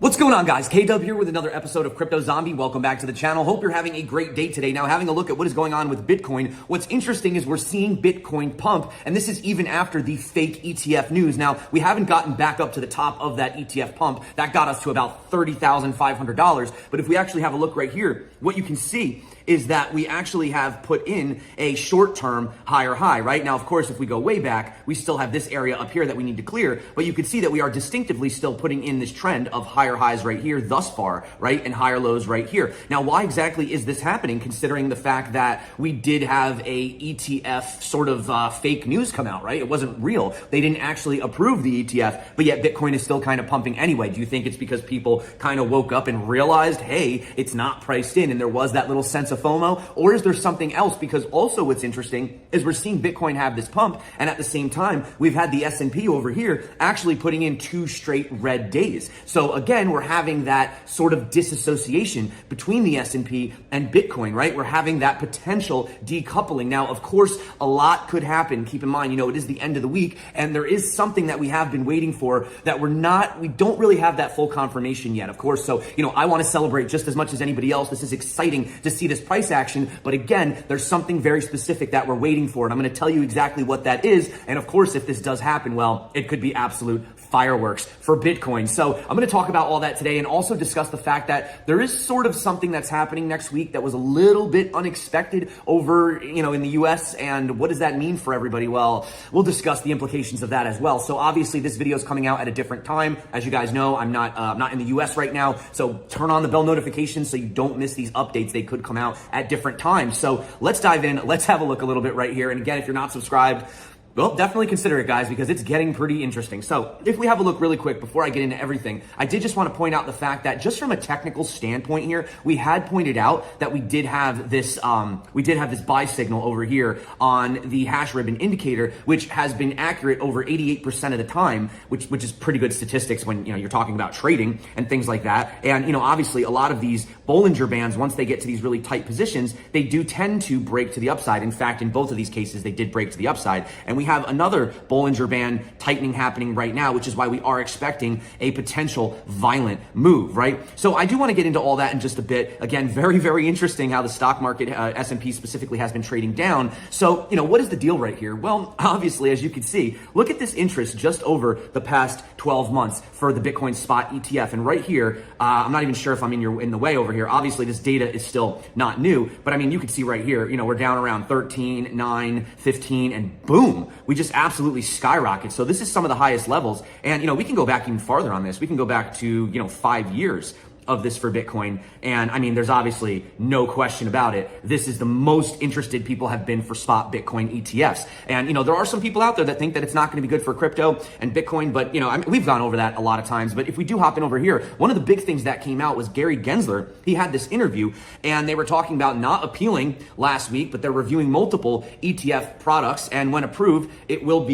What's going on, guys? K-Dub here with another episode of Crypto Zombie. Welcome back to the channel. Hope you're having a great day today. Now, having a look at what is going on with Bitcoin, what's interesting is we're seeing Bitcoin pump, and this is even after the fake ETF news. Now, we haven't gotten back up to the top of that ETF pump. That got us to about $30,500. But if we actually have a look right here, what you can see is that we actually have put in a short-term higher high, right? Now, of course, if we go way back, we still have this area up here that we need to clear, but you can see that we are distinctively still putting in this trend of higher highs right here thus far, right? And higher lows right here. Now, why exactly is this happening, considering the fact that we did have a ETF sort of fake news come out, right? It wasn't real. They didn't actually approve the ETF, but yet Bitcoin is still kind of pumping anyway. Do you think it's because people kind of woke up and realized, hey, it's not priced in, and there was that little sense of FOMO? Or is there something else? Because also what's interesting is we're seeing Bitcoin have this pump, and at the same time, we've had the S&P over here actually putting in 2 straight red days. So again, we're having that sort of disassociation between the S&P and Bitcoin, right? We're having that potential decoupling. Now, of course, a lot could happen. Keep in mind, it is the end of the week, and there is something that we have been waiting for that we don't really have that full confirmation yet, of course. So, I want to celebrate just as much as anybody else. This is exciting to see this price action. But again, there's something very specific that we're waiting for, and I'm going to tell you exactly what that is. And of course, if this does happen, well, it could be absolute fireworks for Bitcoin. So I'm going to talk about all that today and also discuss the fact that there is sort of something that's happening next week that was a little bit unexpected over, in the US. And what does that mean for everybody? Well, we'll discuss the implications of that as well. So obviously this video is coming out at a different time. As you guys know, I'm not in the US right now. So turn on the bell notifications so you don't miss these updates. They could come out at different times. So let's dive in. Let's have a look a little bit right here. And again, if you're not subscribed, well, definitely consider it, guys, because it's getting pretty interesting. So if we have a look really quick before I get into everything, I did just want to point out the fact that just from a technical standpoint here, we had pointed out that we did have this buy signal over here on the hash ribbon indicator, which has been accurate over 88% of the time, which is pretty good statistics when you're talking about trading and things like that. And obviously a lot of these Bollinger Bands, once they get to these really tight positions, they do tend to break to the upside. In fact, in both of these cases, they did break to the upside, and we have another Bollinger Band tightening happening right now, which is why we are expecting a potential violent move, right? So I do want to get into all that in just a bit. Again, very, very interesting how the stock market, S&P specifically, has been trading down. So, what is the deal right here? Well, obviously, as you can see, look at this interest just over the past 12 months for the Bitcoin spot ETF. And right here, I'm not even sure if I'm in the way over here. Obviously, this data is still not new, but I mean, you can see right here, we're down around 13, 9, 15, and boom, we just absolutely skyrocket. So this is some of the highest levels. And, we can go back even farther on this. We can go back to, 5 years of this for Bitcoin. And I mean, there's obviously no question about it. This is the most interested people have been for spot Bitcoin ETFs. And, there are some people out there that think that it's not going to be good for crypto and Bitcoin, but, we've gone over that a lot of times. But if we do hop in over here, one of the big things that came out was Gary Gensler. He had this interview and they were talking about not appealing last week, but they're reviewing multiple ETF products. And when approved, it will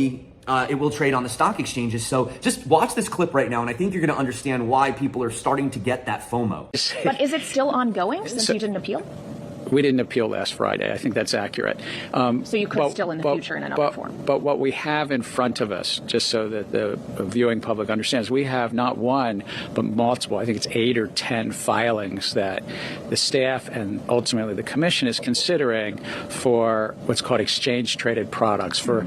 trade on the stock exchanges. So just watch this clip right now, and I think you're going to understand why people are starting to get that FOMO. But is it still ongoing since you didn't appeal? We didn't appeal last Friday. I think that's accurate. So you could still in the future in another form. But what we have in front of us, just so that the viewing public understands, we have not one, but multiple, I think it's 8 or 10 filings that the staff and ultimately the commission is considering for what's called exchange-traded products, for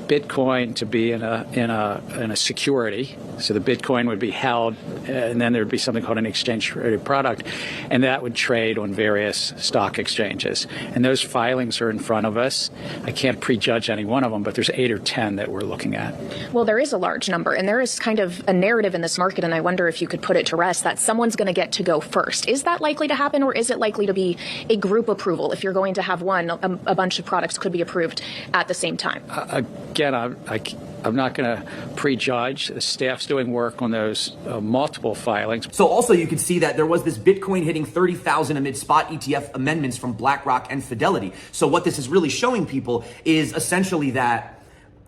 Bitcoin to be in a security. So the Bitcoin would be held, and then there would be something called an exchange-traded product, and that would trade on various stock exchanges. And those filings are in front of us. I can't prejudge any one of them, but there's 8 or 10 that we're looking at. Well, there is a large number, and there is kind of a narrative in this market, and I wonder if you could put it to rest, that someone's going to get to go first. Is that likely to happen, or is it likely to be a group approval? If you're going to have one, a bunch of products could be approved at the same time. Again, I'm not going to prejudge. The staff's doing work on those multiple filings. So also you can see that there was this Bitcoin hitting 30,000 amid spot ETF amendments from BlackRock and Fidelity. So what this is really showing people is essentially that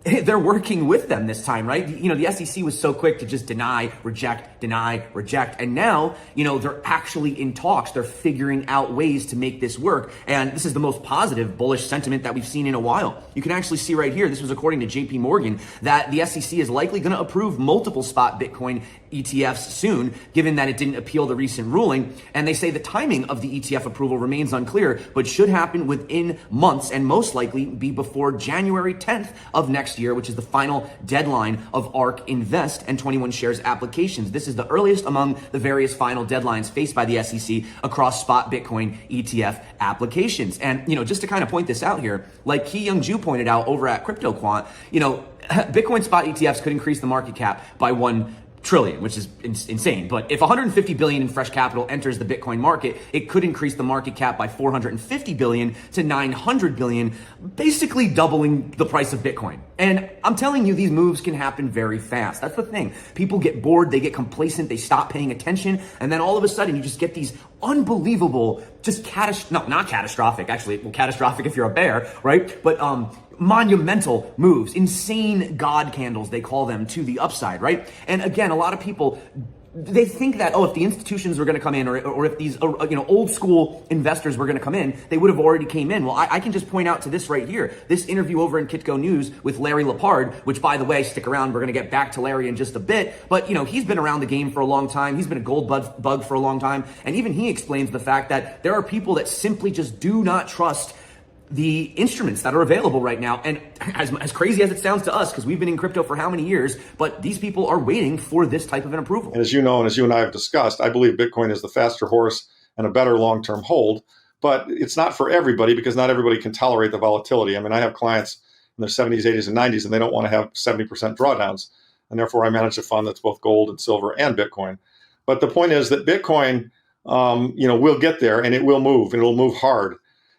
they're working with them this time, right? You know, the SEC was so quick to just deny, reject, and now, you know, they're actually in talks. They're figuring out ways to make this work, and this is the most positive bullish sentiment that we've seen in a while. You can actually see right here, this was according to JP Morgan, that the SEC is likely going to approve multiple spot Bitcoin ETFs soon, given that it didn't appeal the recent ruling. And they say the timing of the ETF approval remains unclear, but should happen within months and most likely be before January 10th of next year, which is the final deadline of ARK Invest and 21 Shares applications. This is the earliest among the various final deadlines faced by the SEC across spot Bitcoin ETF applications. And, you know, just to kind of point this out here, like Ki Young Ju pointed out over at CryptoQuant, you know, Bitcoin spot ETFs could increase the market cap by 1 trillion, which is insane. But if 150 billion in fresh capital enters the Bitcoin market, it could increase the market cap by 450 billion to 900 billion, basically doubling the price of Bitcoin. And I'm telling you, these moves can happen very fast. That's the thing. People get bored, they get complacent, they stop paying attention, and then all of a sudden you just get these unbelievable, just not catastrophic, actually, well, catastrophic if you're a bear, right? But monumental moves, insane God candles, they call them, to the upside, right? And again, a lot of people, they think that, oh, if the institutions were going to come in, or if these, you know, old school investors were going to come in, they would have already came in. Well, I can just point out to this right here, this interview over in Kitco News with Larry Lepard, which, by the way, stick around, we're going to get back to Larry in just a bit. But, you know, he's been around the game for a long time. He's been a gold bug for a long time. And even he explains the fact that there are people that simply just do not trust the instruments that are available right now. And as crazy as it sounds to us, because we've been in crypto for how many years, but these people are waiting for this type of an approval. And as you know, and as you and I have discussed, I believe Bitcoin is the faster horse and a better long-term hold, but it's not for everybody because not everybody can tolerate the volatility. I mean, I have clients in their 70s, 80s, and 90s, and they don't want to have 70% drawdowns. And therefore, I manage a fund that's both gold and silver and Bitcoin. But the point is that Bitcoin, you know, will get there and it will move, and it'll move hard.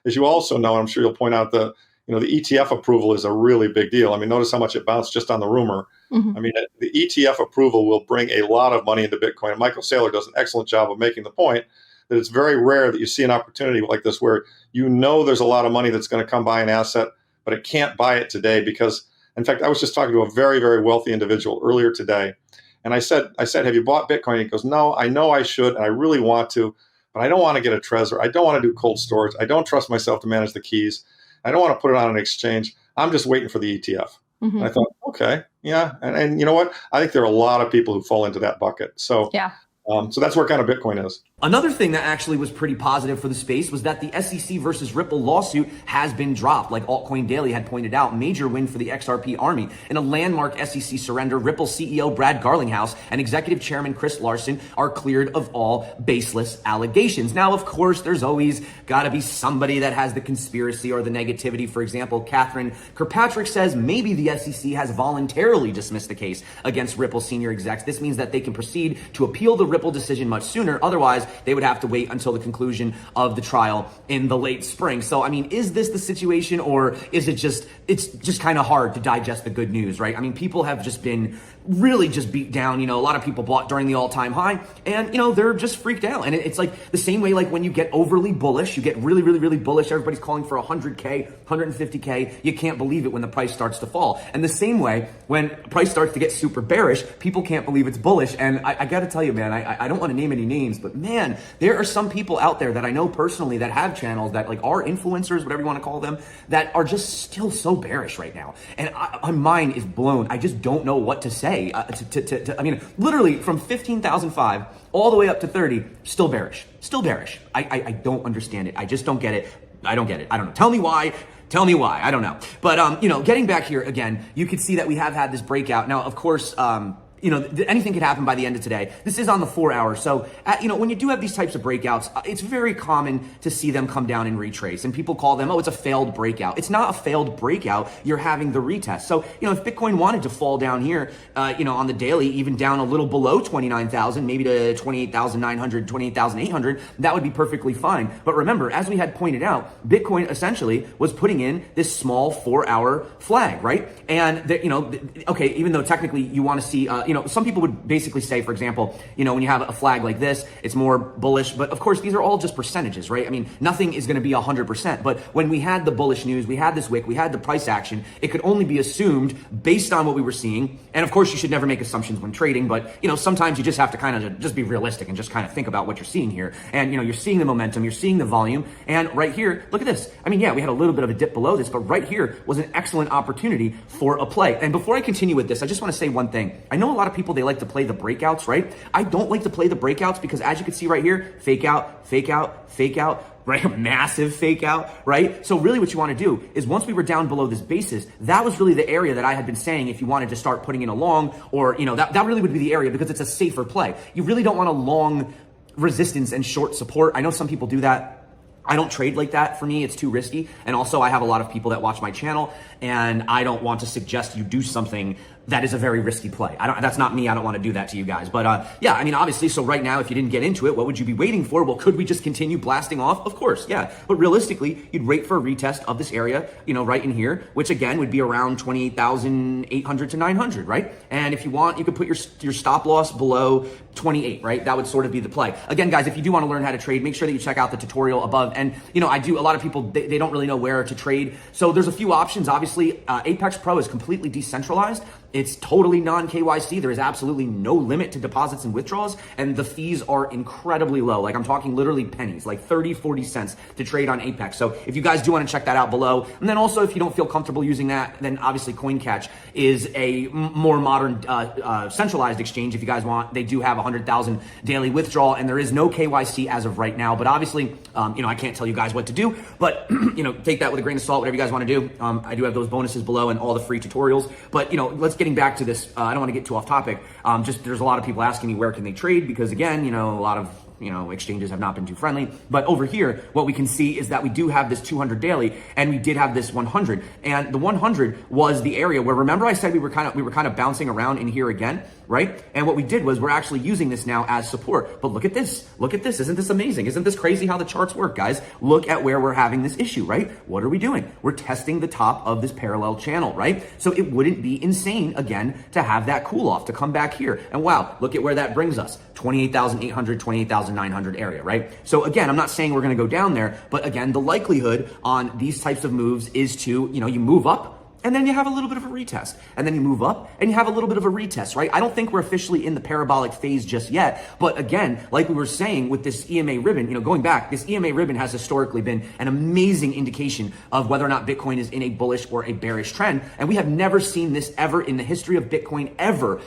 As you also know, I'm sure you'll point out that, you know, the ETF approval is a really big deal. I mean, notice how much it bounced just on the rumor. I mean, the ETF approval will bring a lot of money into Bitcoin. And Michael Saylor does an excellent job of making the point that it's very rare that you see an opportunity like this where you know there's a lot of money that's going to come buy an asset, but it can't buy it today because, in fact, I was just talking to a very, very wealthy individual earlier today. And I said, have you bought Bitcoin? He goes, no, I know I should, and I really want to. But I don't want to get a Trezor. I don't want to do cold storage. I don't trust myself to manage the keys. I don't want to put it on an exchange. I'm just waiting for the ETF. And I thought, okay, yeah. And you know what? I think there are a lot of people who fall into that bucket. So, yeah. So that's where kind of Bitcoin is. Another thing that actually was pretty positive for the space was that the SEC versus Ripple lawsuit has been dropped. Like Altcoin Daily had pointed out, major win for the XRP army. In a landmark SEC surrender, Ripple CEO Brad Garlinghouse and Executive Chairman Chris Larson are cleared of all baseless allegations. Now, of course, there's always got to be somebody that has the conspiracy or the negativity. For example, Catherine Kirkpatrick says maybe the SEC has voluntarily dismissed the case against Ripple senior execs. This means that they can proceed to appeal the Ripple decision much sooner. Otherwise, they would have to wait until the conclusion of the trial in the late spring. So, I mean, is this the situation, or is it just, it's just kind of hard to digest the good news, right? I mean, people have just been really just beat down. You know, a lot of people bought during the all-time high and, you know, they're just freaked out. And it's like the same way, like when you get overly bullish, you get really, really, really bullish. Everybody's calling for 100K, 150K. You can't believe it when the price starts to fall. And the same way, when price starts to get super bearish, people can't believe it's bullish. And I got to tell you, man, I don't want to name any names, but man, there are some people out there that I know personally that have channels that like are influencers, whatever you want to call them, that are just still so bearish right now. And my mind is blown. I just don't know what to say. I mean, literally from 15,005 all the way up to 30, still bearish, still bearish. I don't understand it. I just don't get it. I don't get it. I don't know. Tell me why. Tell me why. I don't know. But, you know, getting back here again, you can see that we have had this breakout. Now, of course, you know, anything could happen by the end of today. This is on the 4 hour. So, you know, when you do have these types of breakouts, it's very common to see them come down and retrace. And people call them, oh, it's a failed breakout. It's not a failed breakout. You're having the retest. So, you know, if Bitcoin wanted to fall down here, you know, on the daily, even down a little below 29,000, maybe to 28,900, 28,800, that would be perfectly fine. But remember, as we had pointed out, Bitcoin essentially was putting in this small 4 hour flag, right? And, you know, okay, even though technically you want to see, you know, some people would basically say, for example, when you have a flag like this, it's more bullish, but of course, these are all just percentages, right? I mean, nothing is going to be 100%, but when we had the bullish news, we had this wick, we had the price action, it could only be assumed based on what we were seeing. And of course, you should never make assumptions when trading, but sometimes you just have to kind of just be realistic and just kind of think about what you're seeing here. And you're seeing the momentum, you're seeing the volume, and right here, look at this. I mean, yeah, we had a little bit of a dip below this, but right here was an excellent opportunity for a play. And before I continue with this, I just want to say one thing. I know a lot of people, they like to play the breakouts, right? I don't like to play the breakouts because as you can see right here, fake out, fake out, fake out, right? Massive fake out, right? So really what you want to do is once we were down below this basis, that was really the area that I had been saying if you wanted to start putting in a long, or, that really would be the area because it's a safer play. You really don't want a long resistance and short support. I know some people do that. I don't trade like that. For me, it's too risky. And also I have a lot of people that watch my channel and I don't want to suggest you do something that is a very risky play. That's not me. I don't want to do that to you guys. But yeah, I mean, obviously, so right now, if you didn't get into it, what would you be waiting for? Well, could we just continue blasting off? Of course, yeah. But realistically, you'd wait for a retest of this area, right in here, which again would be around 28,800 to 900, right? And if you want, you could put your stop loss below 28, right? That would sort of be the play. Again, guys, if you do want to learn how to trade, make sure that you check out the tutorial above. And, a lot of people, they don't really know where to trade. So there's a few options. Obviously, Apex Pro is completely decentralized. It's totally non-KYC. There is absolutely no limit to deposits and withdrawals, and the fees are incredibly low. Like I'm talking literally pennies, like 30, 40 cents to trade on Apex. So if you guys do want to check that out below, and then also if you don't feel comfortable using that, then obviously CoinCatch is a more modern centralized exchange. If you guys want, they do have 100,000 daily withdrawal, and there is no KYC as of right now. But obviously, I can't tell you guys what to do, but take that with a grain of salt, whatever you guys want to do. I do have those bonuses below and all the free tutorials. But let's getting back to this, I don't want to get too off topic. Just there's a lot of people asking me where can they trade because again, a lot of exchanges have not been too friendly. But over here, what we can see is that we do have this 200 daily, and we did have this 100, and the 100 was the area where, remember I said we were kind of bouncing around in here again, right? And what we did was we're actually using this now as support. But look at this. Look at this. Isn't this amazing? Isn't this crazy how the charts work, guys? Look at where we're having this issue, right? What are we doing? We're testing the top of this parallel channel, right? So it wouldn't be insane, again, to have that cool off, to come back here. And wow, look at where that brings us. 28,800, 28,900 area, right? So again, I'm not saying we're going to go down there, but again, the likelihood on these types of moves is to, you move up, and then you have a little bit of a retest, and then you move up and you have a little bit of a retest, right? I don't think we're officially in the parabolic phase just yet, but again, like we were saying with this EMA ribbon, going back, this EMA ribbon has historically been an amazing indication of whether or not Bitcoin is in a bullish or a bearish trend, and we have never seen this ever in the history of Bitcoin ever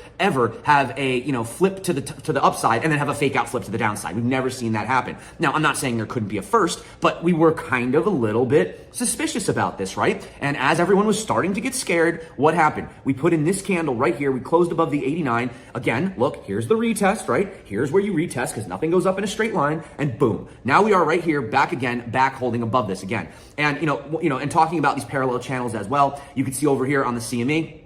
have a flip to the upside and then have a fake out flip to the downside. We've never seen that happen. Now, I'm not saying there couldn't be a first, but we were kind of a little bit suspicious about this, right? And as everyone was starting to get scared, what happened? We put in this candle right here. We closed above the 89. Again, look, here's the retest, right? Here's where you retest because nothing goes up in a straight line, and boom. Now we are right here, back again, back holding above this again. And and talking about these parallel channels as well, you can see over here on the CME,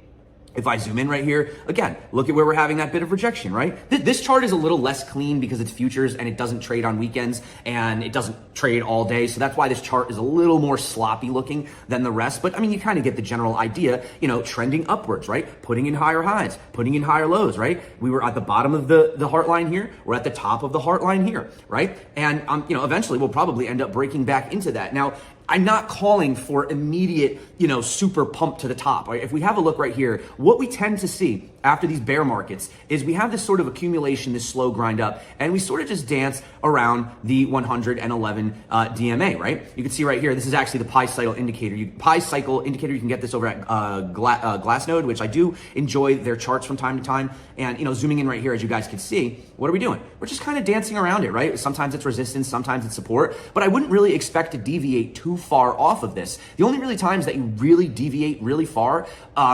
if I zoom in right here, again, look at where we're having that bit of rejection, right? This chart is a little less clean because it's futures and it doesn't trade on weekends and it doesn't trade all day. So that's why this chart is a little more sloppy looking than the rest. But I mean, you kind of get the general idea, trending upwards, right? Putting in higher highs, putting in higher lows, right? We were at the bottom of the heart line here. We're at the top of the heart line here, right? And, eventually we'll probably end up breaking back into that. Now, I'm not calling for immediate, super pump to the top. Right? If we have a look right here, what we tend to see after these bear markets is we have this sort of accumulation, this slow grind up, and we sort of just dance around the 111 DMA, right? You can see right here, this is actually the Pi cycle indicator. You can get this over at Glassnode, which I do enjoy their charts from time to time. And, zooming in right here, as you guys can see, what are we doing? We're just kind of dancing around it, right? Sometimes it's resistance, sometimes it's support, but I wouldn't really expect to deviate too far off of this. The only really times that you really deviate really far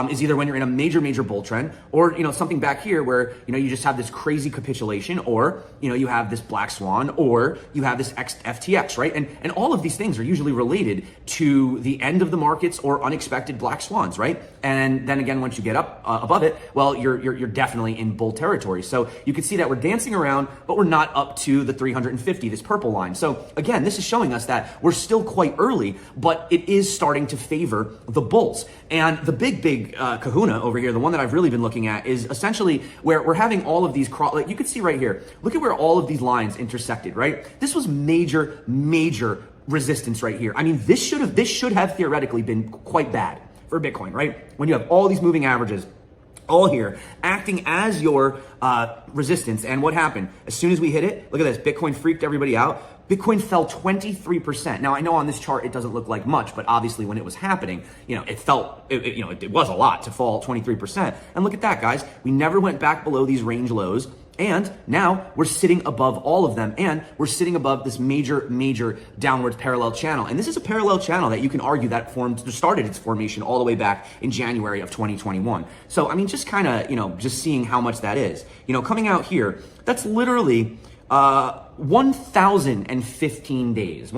is either when you're in a major bull trend, or something back here where you just have this crazy capitulation, or you have this black swan, or you have this FTX, right? And all of these things are usually related to the end of the markets or unexpected black swans, right? And then again, once you get up above it, well, you're definitely in bull territory. So you can see that we're dancing around, but we're not up to the 350, this purple line. So again, this is showing us that we're still quite early, but it is starting to favor the bulls. And the big kahuna over here, the one that I've really been looking at is essentially where we're having all of these like you can see right here. Look at where all of these lines intersected, right? This was major resistance right here. I mean, this should have theoretically been quite bad for Bitcoin, right? When you have all these moving averages all here acting as your resistance. And what happened? As soon as we hit it, look at this, Bitcoin freaked everybody out. Bitcoin fell 23%. Now I know on this chart it doesn't look like much, but obviously when it was happening, it was a lot to fall 23%. And look at that, guys. We never went back below these range lows. And now we're sitting above all of them, and we're sitting above this major downwards parallel channel. And this is a parallel channel that you can argue that started its formation all the way back in January of 2021. So I mean, just kind of just seeing how much that is. Coming out here, that's literally 1,015 days.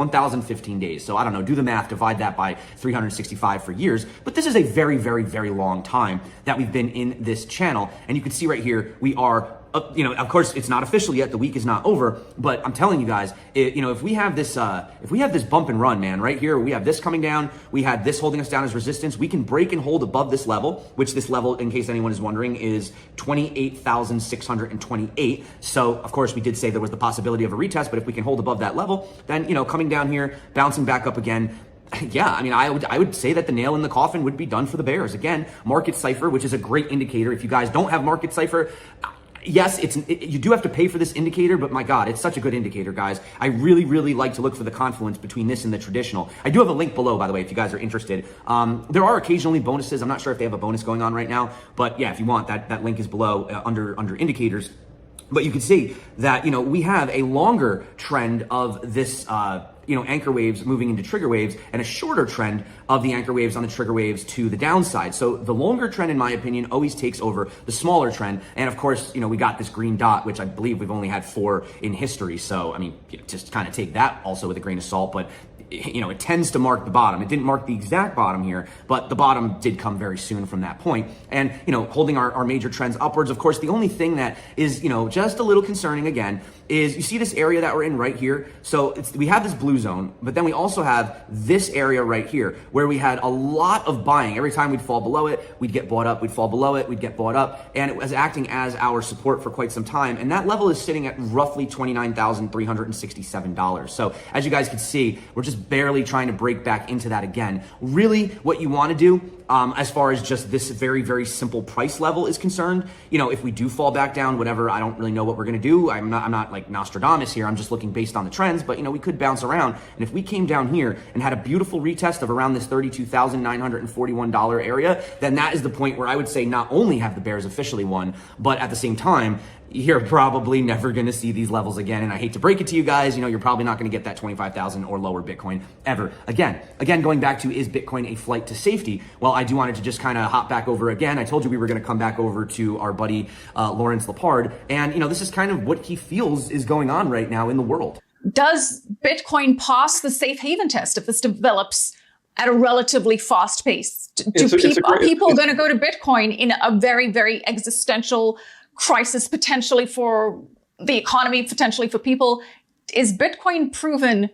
So I don't know, do the math, divide that by 365 for years. But this is a very long time that we've been in this channel. And you can see right here, we are, of course, it's not official yet. The week is not over, but I'm telling you guys, if we have this bump and run, man, right here, we have this coming down, we had this holding us down as resistance. We can break and hold above this level, which this level, in case anyone is wondering, is 28,628. So of course we did say there was the possibility of a retest, but if we can hold above that level, then, coming down here, bouncing back up again, yeah, I mean, I would say that the nail in the coffin would be done for the bears. Again, market cipher, which is a great indicator. If you guys don't have market cipher, yes, you do have to pay for this indicator, but my God, it's such a good indicator, guys. I really like to look for the confluence between this and the traditional. I do have a link below, by the way, if you guys are interested. There are occasionally bonuses. I'm not sure if they have a bonus going on right now, but yeah, if you want, that link is below under indicators. But you can see that, we have a longer trend of this, anchor waves moving into trigger waves, and a shorter trend of the anchor waves on the trigger waves to the downside. So the longer trend, in my opinion, always takes over the smaller trend. And of course, we got this green dot, which I believe we've only had 4 in history. So, I mean, just kind of take that also with a grain of salt, but it tends to mark the bottom. It didn't mark the exact bottom here, but the bottom did come very soon from that point. And, holding our major trends upwards. Of course, the only thing that is, just a little concerning again, is you see this area that we're in right here. So we have this blue zone, but then we also have this area right here where we had a lot of buying. Every time we'd fall below it, we'd get bought up, we'd fall below it, we'd get bought up. And it was acting as our support for quite some time. And that level is sitting at roughly $29,367. So as you guys can see, we're just barely trying to break back into that again. Really, what you want to do, as far as just this very simple price level is concerned, if we do fall back down, whatever, I don't really know what we're going to do. I'm not like Nostradamus here. I'm just looking based on the trends, but we could bounce around. And if we came down here and had a beautiful retest of around this $32,941 area, then that is the point where I would say not only have the bears officially won, but at the same time, you're probably never going to see these levels again. And I hate to break it to you guys, you're probably not going to get that 25,000 or lower Bitcoin ever again. Going back to, is Bitcoin a flight to safety? Well, I do wanted to just kind of hop back over again. I told you we were going to come back over to our buddy, Lawrence Lepard. And, this is kind of what he feels is going on right now in the world. Does Bitcoin pass the safe haven test if this develops at a relatively fast pace? Are people going to go to Bitcoin in a very existential crisis, potentially for the economy, potentially for people? Is Bitcoin proven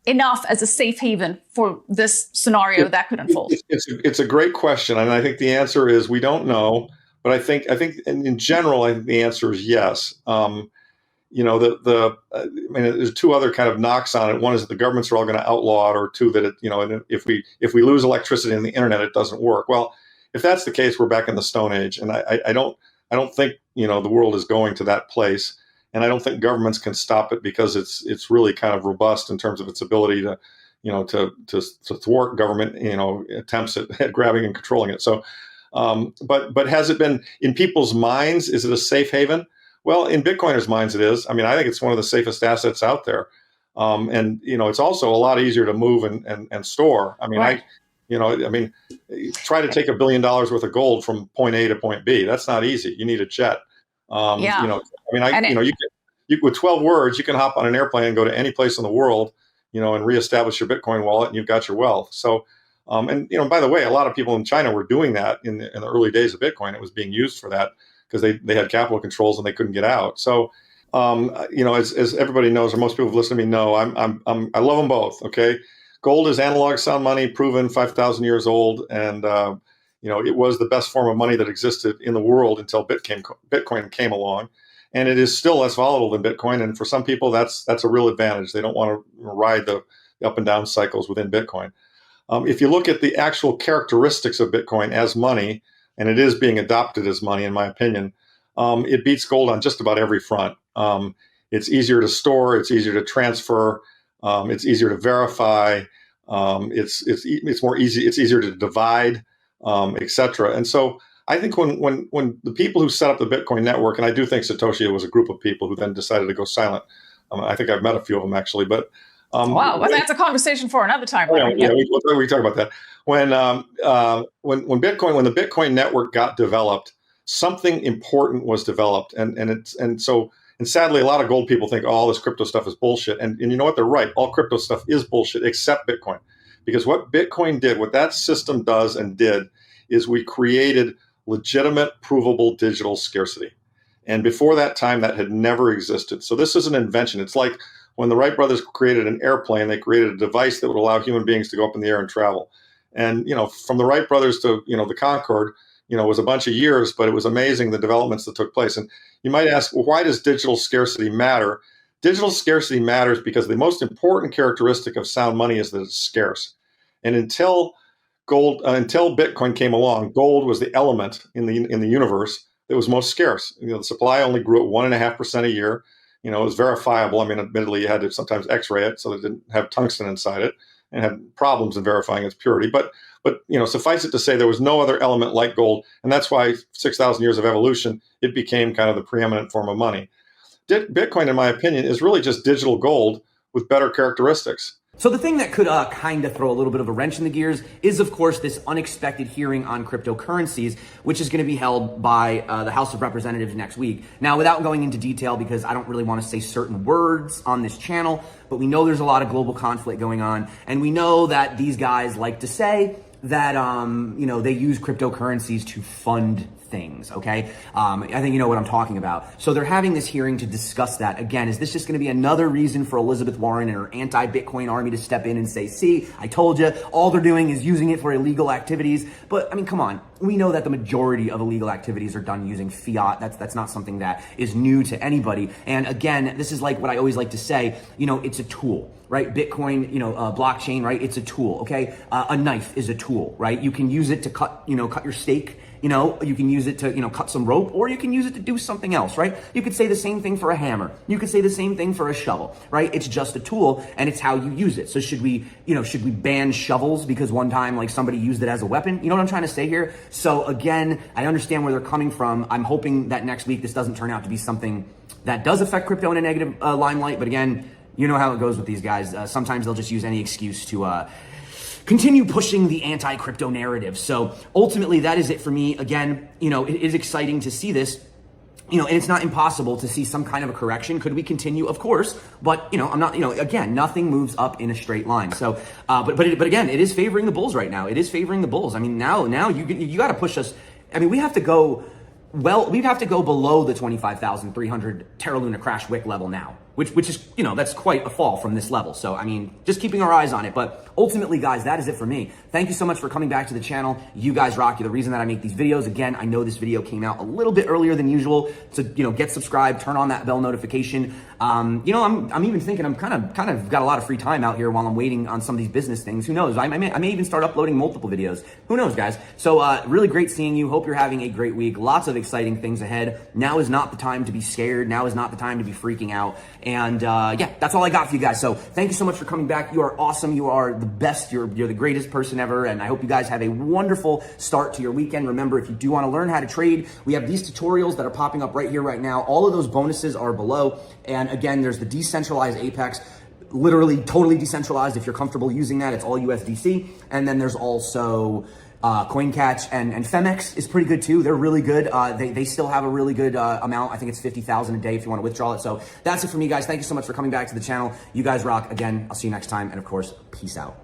enough as a safe haven for this scenario that could unfold? It's a great question, and I think the answer is we don't know. But I think in general, I think the answer is yes. There's 2 other kind of knocks on it. One is that the governments are all going to outlaw it, or 2 that and if we lose electricity and the internet, it doesn't work. Well, if that's the case, we're back in the Stone Age, and I don't think the world is going to that place, and I don't think governments can stop it because it's really kind of robust in terms of its ability to thwart government attempts at grabbing and controlling it. So, but has it been in people's minds? Is it a safe haven? Well, in Bitcoiners' minds, it is. I mean, I think it's one of the safest assets out there, and it's also a lot easier to move and store. I mean, right. Try to take $1 billion worth of gold from point A to point B. That's not easy. You need a jet. With 12 words, you can hop on an airplane and go to any place in the world, and reestablish your Bitcoin wallet, and you've got your wealth. So, by the way, a lot of people in China were doing that in the early days of Bitcoin. It was being used for that because they had capital controls and they couldn't get out. So, as everybody knows, or most people who've listened to me know, I love them both. Okay. Gold is analog sound money, proven 5,000 years old. And, it was the best form of money that existed in the world until Bitcoin came along. And it is still less volatile than Bitcoin. And for some people, that's a real advantage. They don't want to ride the up and down cycles within Bitcoin. If you look at the actual characteristics of Bitcoin as money, and it is being adopted as money, in my opinion, it beats gold on just about every front. It's easier to store. It's easier to transfer. It's easier to verify. It's more easy. It's easier to divide, etc. And so I think when the people who set up the Bitcoin network, and I do think Satoshi was a group of people who then decided to go silent. I think I've met a few of them actually, but wow, well, that's a conversation for another time. Yeah, we talk about that. When the Bitcoin network got developed, something important was developed, and sadly, a lot of gold people think all this crypto stuff is bullshit, and you know what? They're right. All crypto stuff is bullshit except Bitcoin, because what Bitcoin did, what that system does and did, is we created legitimate, provable digital scarcity. And before that time, that had never existed. So this is an invention. It's like when the Wright brothers created an airplane, they created a device that would allow human beings to go up in the air and travel. And, from the Wright brothers to, the Concorde, was a bunch of years, but it was amazing the developments that took place. And you might ask, well, why does digital scarcity matter? Digital scarcity matters because the most important characteristic of sound money is that it's scarce. And until Bitcoin came along, gold was the element in the universe that was most scarce. The supply only grew at 1.5% a year. It was verifiable. I mean, admittedly, you had to sometimes X-ray it so that it didn't have tungsten inside it and had problems in verifying its purity. But suffice it to say, there was no other element like gold, and that's why 6,000 years of evolution, it became kind of the preeminent form of money. Bitcoin, in my opinion, is really just digital gold with better characteristics. So the thing that could kind of throw a little bit of a wrench in the gears is, of course, this unexpected hearing on cryptocurrencies, which is going to be held by the House of Representatives next week. Now, without going into detail, because I don't really want to say certain words on this channel, but we know there's a lot of global conflict going on, and we know that these guys like to say that, they use cryptocurrencies to fund things, okay? I think you know what I'm talking about. So they're having this hearing to discuss that. Again, is this just going to be another reason for Elizabeth Warren and her anti-Bitcoin army to step in and say, see, I told you, all they're doing is using it for illegal activities? But I mean, come on. We know that the majority of illegal activities are done using fiat. That's not something that is new to anybody. And again, this is like what I always like to say, it's a tool, right? Bitcoin, blockchain, right? It's a tool, okay? A knife is a tool, right? You can use it to cut your steak. You can use it to, cut some rope, or you can use it to do something else, right? You could say the same thing for a hammer. You could say the same thing for a shovel, right? It's just a tool, and it's how you use it. So should we ban shovels because one time, somebody used it as a weapon? You know what I'm trying to say here? So again, I understand where they're coming from. I'm hoping that next week this doesn't turn out to be something that does affect crypto in a negative limelight. But again, you know how it goes with these guys. Sometimes they'll just use any excuse to continue pushing the anti-crypto narrative. So ultimately, that is it for me. Again, it is exciting to see this, and it's not impossible to see some kind of a correction. Could we continue? Of course, but I'm not, again, nothing moves up in a straight line. So, but again, it is favoring the bulls right now. It is favoring the bulls. I mean, now you got to push us. I mean, we have to go below the 25,300 Terra Luna crash wick level now, which is, that's quite a fall from this level. So, I mean, just keeping our eyes on it. But ultimately, guys, that is it for me. Thank you so much for coming back to the channel. You guys rock. You're the reason that I make these videos. Again, I know this video came out a little bit earlier than usual. So, get subscribed, turn on that bell notification. I'm even thinking I'm kind of got a lot of free time out here while I'm waiting on some of these business things. Who knows? I may even start uploading multiple videos. Who knows, guys? So, really great seeing you. Hope you're having a great week. Lots of exciting things ahead. Now is not the time to be scared. Now is not the time to be freaking out. And yeah, that's all I got for you guys. So thank you so much for coming back. You are awesome. You are the best. You're the greatest person ever. And I hope you guys have a wonderful start to your weekend. Remember, if you do want to learn how to trade, we have these tutorials that are popping up right here, right now. All of those bonuses are below. And again, there's the decentralized Apex. Literally totally decentralized. If you're comfortable using that, it's all USDC. And then there's also CoinCatch and Femex is pretty good too. They're really good. They still have a really good amount. I think it's 50,000 a day if you want to withdraw it. So that's it for me, guys. Thank you so much for coming back to the channel. You guys rock. Again, I'll see you next time. And of course, peace out.